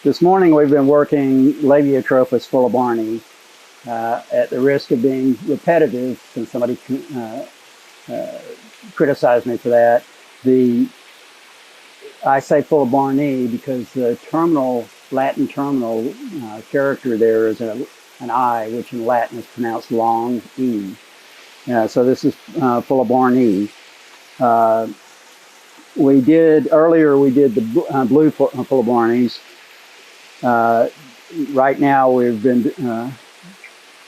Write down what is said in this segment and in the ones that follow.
This morning we've been working Labeotropheus fuelleborni. At the risk of being repetitive, since somebody criticized me for that, I say fuelleborni because the Latin terminal character there is an I, which in Latin is pronounced long E. So this is fuelleborni. Earlier we did the blue fuellebornis. Right now we've been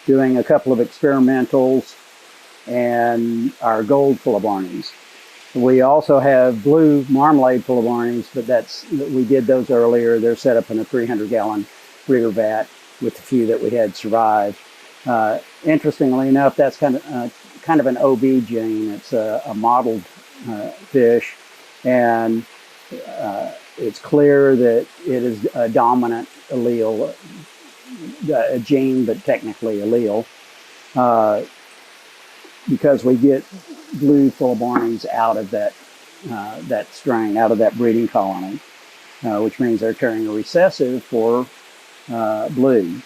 doing a couple of experimentals and our gold fuellebornis. We also have blue marmalade fuellebornis, but we did those earlier. They're set up in a 300-gallon breeder vat with the few that we had survived. Interestingly enough, that's kind of an OB gene. It's a mottled fish, and it's clear that it is a dominant allele, a gene, but technically allele, because we get blue fuellebornis out of that strain, out of that breeding colony, which means they're carrying a recessive for blue.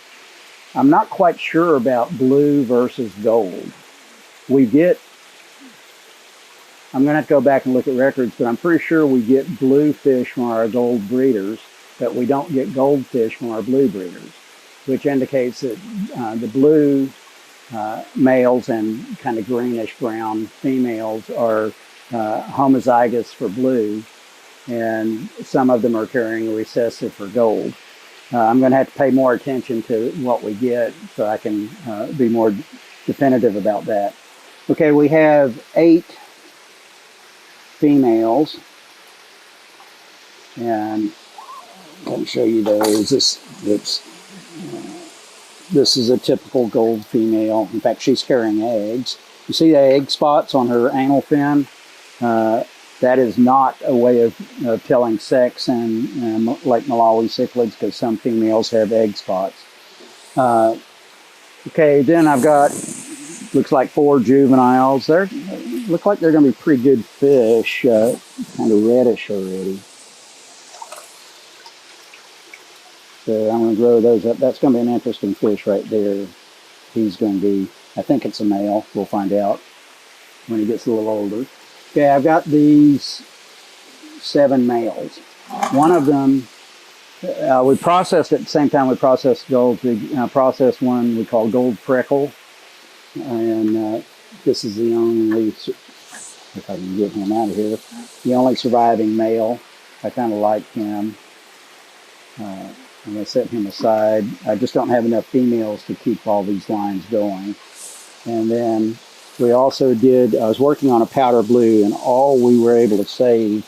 I'm not quite sure about blue versus gold. I'm going to have to go back and look at records, but I'm pretty sure we get blue fish from our gold breeders, but we don't get gold fish from our blue breeders, which indicates that the blue males and kind of greenish brown females are homozygous for blue, and some of them are carrying a recessive for gold. I'm going to have to pay more attention to what we get so I can be more definitive about that. Okay, we have 8 females, and I can show you those. This is a typical gold female. In fact, she's carrying eggs. You see the egg spots on her anal fin? That is not a way of telling sex in Lake Malawi cichlids, because some females have egg spots. Okay, then I've got, looks like 4 juveniles. They look like they're going to be pretty good fish, kind of reddish already. So I'm going to grow those up. That's going to be an interesting fish right there. He's going to be, I think it's a male. We'll find out when he gets a little older. Okay, I've got these 7 males. One of them, we processed at the same time we processed gold. We processed one we call gold freckle. And this is the only, if I can get him out of here, the only surviving male. I kind of like him. I'm going to set him aside. I just don't have enough females to keep all these lines going. And then we also I was working on a powder blue, and all we were able to save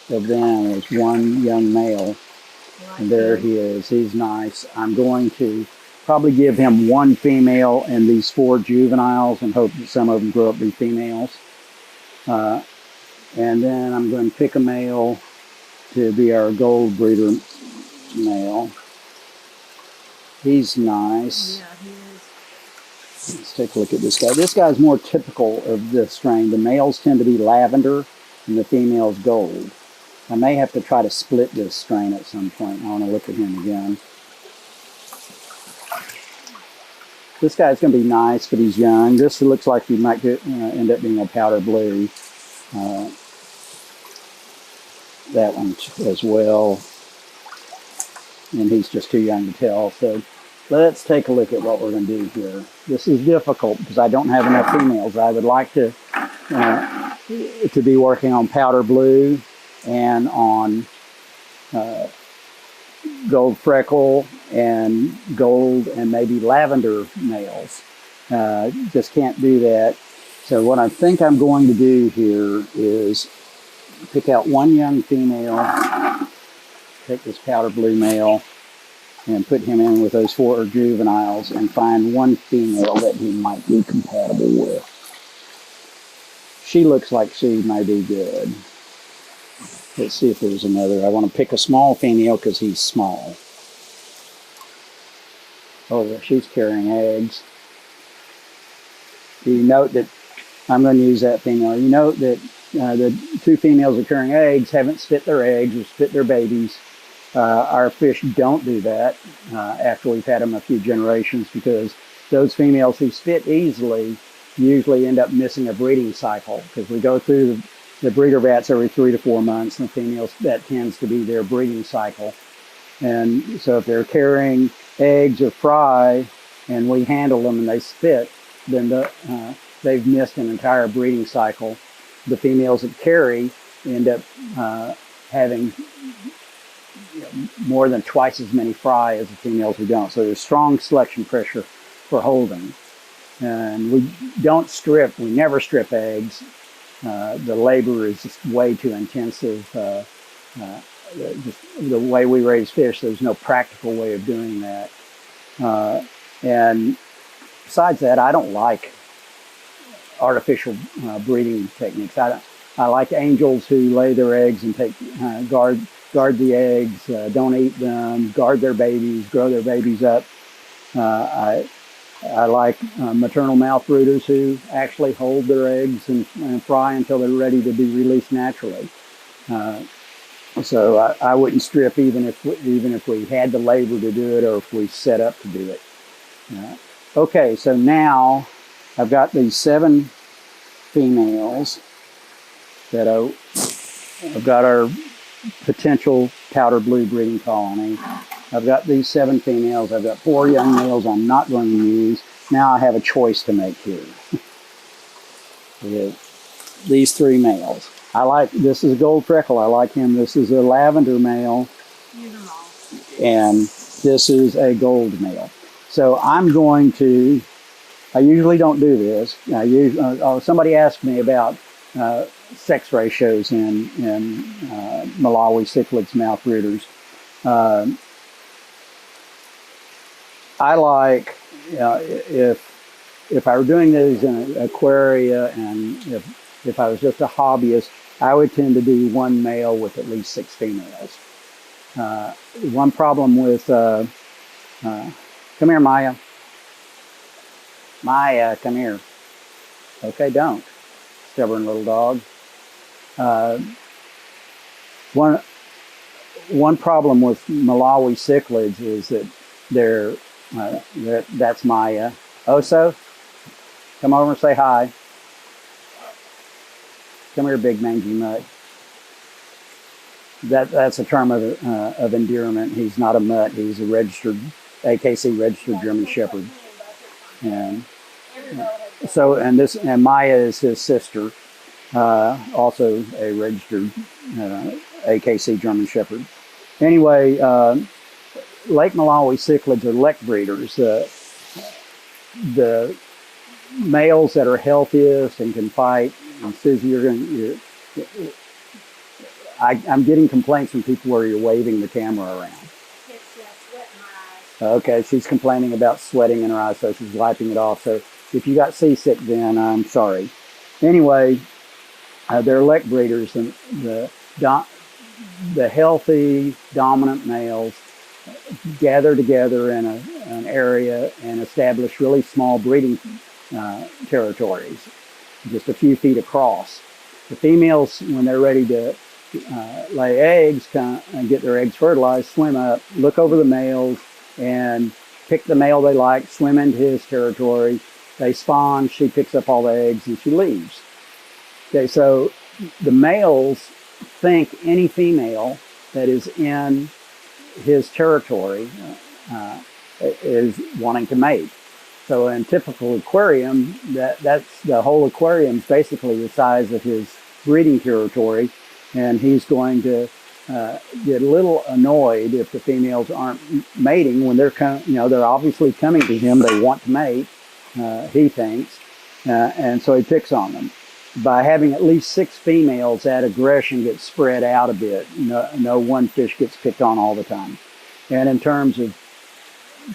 of them was one young male. And there he is. He's nice. I'm going to probably give him 1 female and these 4 juveniles and hope that some of them grow up to be females. And then I'm going to pick a male to be our gold breeder male. He's nice. Yeah, he is. Let's take a look at this guy. This guy's more typical of this strain. The males tend to be lavender and the females gold. I may have to try to split this strain at some point. I want to look at him again. This guy's going to be nice, but he's young. This looks like he might end up being a powder blue. That one as well. And he's just too young to tell. So let's take a look at what we're going to do here. This is difficult because I don't have enough females. I would like to be working on powder blue and on gold freckle and gold and maybe lavender males. Just can't do that. So what I think I'm going to do here is pick out 1 young female, take this powder blue male and put him in with those 4 juveniles and find 1 female that he might be compatible with. She looks like she may be good. Let's see if there's another. I want to pick a small female because he's small. Oh, she's carrying eggs. You note that I'm going to use that female. You note that the 2 females that are carrying eggs haven't spit their eggs or spit their babies. Our fish don't do that after we've had them a few generations, because those females who spit easily usually end up missing a breeding cycle, because we go through the breeder vats every 3 to 4 months, and the females, that tends to be their breeding cycle. And so if they're carrying eggs or fry and we handle them and they spit, then they've missed an entire breeding cycle. The females that carry end up having more than twice as many fry as the females who don't. So there's strong selection pressure for holding. And we don't strip, we never strip eggs. The labor is just way too intensive. Just the way we raise fish, there's no practical way of doing that. And besides that, I don't like artificial breeding techniques. I like angels who lay their eggs and take guard the eggs, don't eat them, guard their babies, grow their babies up. I like maternal mouth brooders who actually hold their eggs and fry until they're ready to be released naturally. So I wouldn't strip even if we had the labor to do it, or if we set up to do it. Okay, so now I've got these 7 females that I've got our potential powder blue breeding colony. I've got these 7 females. I've got 4 young males I'm not going to use. Now I have a choice to make here. These 3 males. This is a gold freckle. I like him. This is a lavender male. And this is a gold male. So I'm going to, I usually don't do this. Somebody asked me about sex ratios in Malawi cichlids mouth breeders. I like, if I were doing these in an aquaria, and if I was just a hobbyist, I would tend to do 1 male with at least 6 females. One problem with, come here, Maya. Maya, come here. Okay, don't. Stubborn little dog. One problem with Malawi cichlids is that that's Maya. Oso, come over and say hi. Come here, big mangy mutt. That's a term of endearment. He's not a mutt. He's a registered AKC registered German Shepherd. And and Maya is his sister, also a registered AKC German Shepherd. Anyway, Lake Malawi cichlids are lek breeders. The males that are healthiest and can fight, and Susie, I'm getting complaints from people where you're waving the camera around. It's sweat in my eyes. Okay, she's complaining about sweating in her eyes, so she's wiping it off. So if you got seasick, then I'm sorry. Anyway, they're lek breeders, and the healthy dominant males gather together in an area and establish really small breeding territories, just a few feet across. The females, when they're ready to lay eggs and get their eggs fertilized, swim up, look over the males, and pick the male they like, swim into his territory. They spawn, she picks up all the eggs, and she leaves. Okay, so the males think any female that is in his territory is wanting to mate. So in typical aquarium, that's the whole aquarium is basically the size of his breeding territory, and he's going to get a little annoyed if the females aren't mating when they're they're obviously coming to him. They want to mate, he thinks, and so he picks on them. By having at least 6 females, that aggression gets spread out a bit. No one fish gets picked on all the time. And in terms of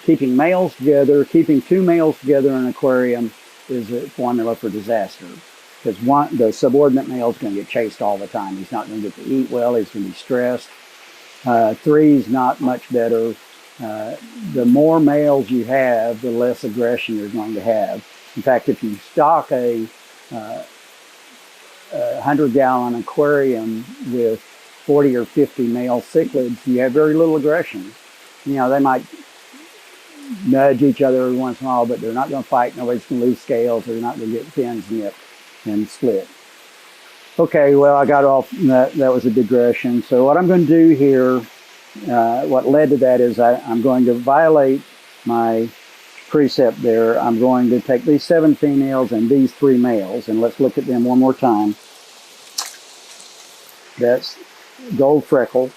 keeping males together, keeping 2 males together in an aquarium is a formula for disaster. Because the subordinate male is going to get chased all the time. He's not going to get to eat well. He's going to be stressed. 3 is not much better. The more males you have, the less aggression you're going to have. In fact, if you stock a 100-gallon aquarium with 40 or 50 male cichlids, you have very little aggression. You know, they might nudge each other every once in a while, but they're not going to fight. Nobody's going to lose scales. They're not going to get fins nipped and split. Okay, well, I got off. That was a digression. So what I'm going to do here, what led to that is I'm going to violate my precept there. I'm going to take these 7 females and these 3 males, and let's look at them one more time. That's gold freckle.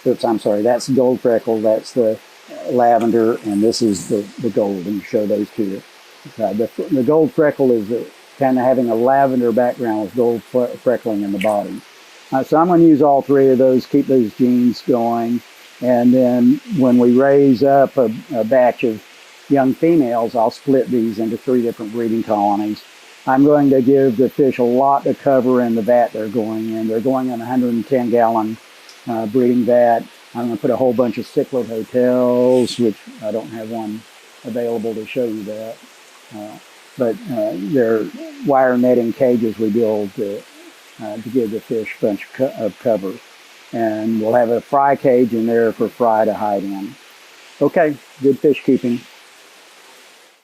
Oops, I'm sorry. That's gold freckle. That's the lavender, and this is the gold. And show those to you. The gold freckle is kind of having a lavender background with gold freckling in the body. So I'm going to use all 3 of those, keep those genes going, and then when we raise up a batch of young females, I'll split these into 3 different breeding colonies. I'm going to give the fish a lot to cover in the vat they're going in. They're going in a 110-gallon breeding vat. I'm going to put a whole bunch of cichlid hotels, which I don't have one available to show you that. But they're wire netting cages we build to give the fish a bunch of cover. And we'll have a fry cage in there for fry to hide in. Okay, good fish keeping.